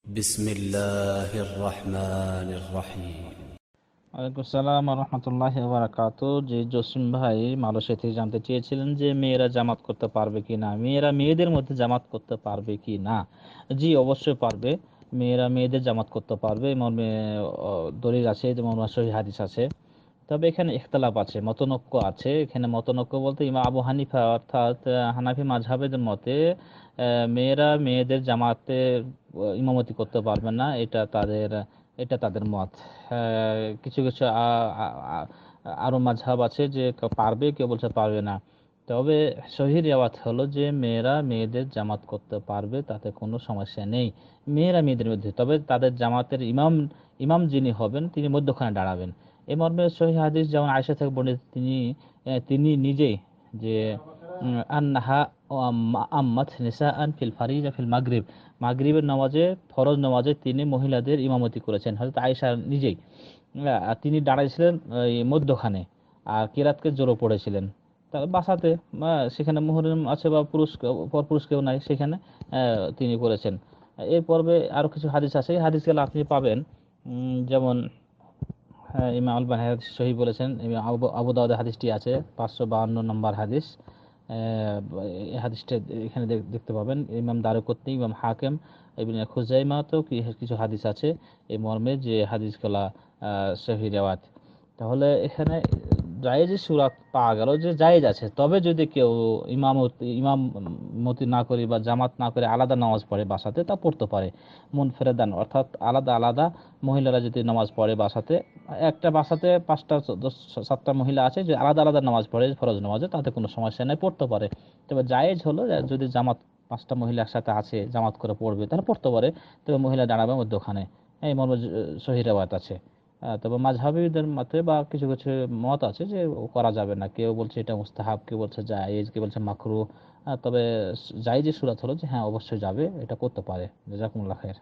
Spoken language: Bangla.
بسم الله الرحمن الرحيم ওয়ালাইকুম আসসালাম রহমতুল্লাহি ওয়া বারাকাতু। যে জসিম ভাই মালয়েশিয়া থেকে জানতে চেয়েছিলেন যে মেয়েরা জামাত করতে পারবে কি না, মেয়েরা মেয়েদের মধ্যে জামাত করতে পারবে কি না। জি, অবশ্যই পারবে। মেয়েরা মেয়েদের জামাত করতে পারবে, মর্মে দলিল আছে, যেমন সহিহ হাদিস আছে। তবে এখানে ইখতিলাফ আছে, মতনৈক্য আছে। এখানে মতনৈক্য বলতে ইমাম আবু হানিফা অর্থাৎ হানাফি মাযহাবের মতে মেয়েরা মেয়েদের জামাতে ইমামতি করতে পারবে না, এটা তাদের মত। কিছু কিছু আরো মাযহাব আছে যে কেউ পারবে, কেউ বলছে পারবে না। তবে সহিহ রিওয়ায়াত হলো যে মেয়েরা মেয়েদের জামাত করতে পারবে, তাতে কোনো সমস্যা নেই। মেয়েরা মেয়েদের মধ্যে, তবে তাদের জামাতের ইমাম ইমাম যিনি হবেন তিনি মধ্যখানে দাঁড়াবেন। এ মর্মে সহিহ হাদিস যেমন আয়েশা থেকে বর্ণিত, তিনি নিজেই যে আন্নাহা আম্মাত নিসাআন ফিল ফারিজা ফিল মাগরিব, মাগরিবের নামাজে, ফরজ নামাজে তিনি মহিলাদের ইমামতি করেছেন। হযরত আয়েশা নিজেই আর তিনি দাঁড়াইছিলেন এই মধ্যখানে, আর কিরাতকে জোরে পড়েছিলেন তার বাসাতে। সেখানে মুহররম আছে বা পুরুষ পরপুরুষ কেউ নাই, সেখানে তিনি করেছেন। এই পর্বে আরো কিছু হাদিস আছে, এই হাদিসগুলো আপনি পাবেন। যেমন ইমাম আলবানী হাদিস সহিহ বলেছেন। ইমাম আবু দাউদের হাদিসটি আছে 552 নম্বর হাদিস। এই হাদিসটা এখানে দেখতে পাবেন। ইমাম দারকুতনি, ইমাম হাকিম, ইবনে খুজাইমাতেও কিছু হাদিস আছে এই মর্মে, যে হাদিসগুলা সহিহ রিওয়ায়াত। তাহলে এখানে জায়েজ সুরাত পাওয়া গেল যে জায়েজ আছে। তবে যদি কেউ ইমামতি না করে বা জামাত না করে আলাদা নামাজ পড়ে বাসাতে, তা পড়তে পারে মুনফেরেদান, অর্থাৎ আলাদা আলাদা। মহিলারা যদি নামাজ পড়ে বাসাতে, একটা বাসাতে 5টা 7টা মহিলা আছে যে আলাদা আলাদা নামাজ পড়ে ফরজ নামাজে, তাতে কোনো সমস্যা নেই, পড়তে পারে। তবে জায়েজ হলো যদি জামাত 5টা মহিলা একসাথে আছে জামাত করে পড়বে, তাহলে পড়তে পারে। তবে মহিলা দাঁড়াবে মধ্যখানে, এই মর্মে সহিহ রিওয়ায়াত আছে। তবে মাযহাবীদের মতে বা কিছু কিছু মত আছে যে করা যাবে না। কেউ বলছে এটা মুস্তাহাব, কেউ বলছে জায়েজ, কেউ বলছে মাকরুহ। তবে জায়েজ সুরাত হলো যে হ্যাঁ অবশ্যই যাবে, এটা করতে পারে। জাযাকুমুল্লাহ খাইর।